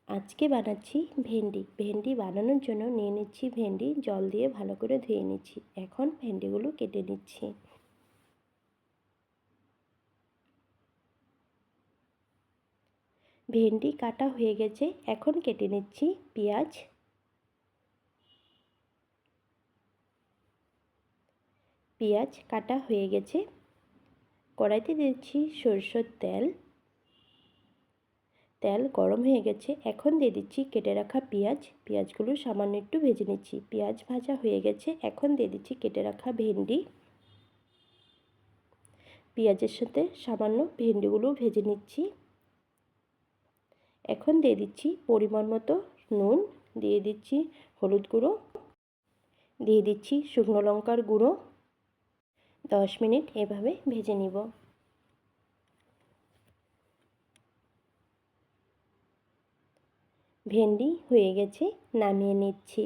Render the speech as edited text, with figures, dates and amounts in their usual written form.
আজকে বানাচ্ছি ভেন্ডি। ভেন্ডি বানানোর জন্য নিয়ে নিচ্ছি ভেন্ডি, জল দিয়ে ভালো করে ধুয়ে নিচ্ছি। এখন ভেন্ডিগুলো কেটে নিচ্ছি। ভেন্ডি কাটা হয়ে গেছে, এখন কেটে নিচ্ছি পেঁয়াজ। পেঁয়াজ কাটা হয়ে গেছে, কড়াইতে দিচ্ছি সরষের তেল। তেল গরম হয়ে গেছে, এখন দিয়ে দিচ্ছি কেটে রাখা পেঁয়াজ। পেঁয়াজগুলো সামান্য একটু ভেজে নিচ্ছি। পেঁয়াজ ভাজা হয়ে গেছে, এখন দিয়ে দিচ্ছি কেটে রাখা ভেন্ডি। পেঁয়াজের সাথে সামান্য ভেন্ডিগুলো ভেজে নিচ্ছি। এখন দিয়ে দিচ্ছি পরিমাণ মতো নুন, দিয়ে দিচ্ছি হলুদ গুঁড়ো, দিয়ে দিচ্ছি শুকনো লঙ্কার গুঁড়ো। 10 মিনিট এভাবে ভেজে নিব। ভেন্ডি হয়ে গেছে, নামিয়ে নিচ্ছি।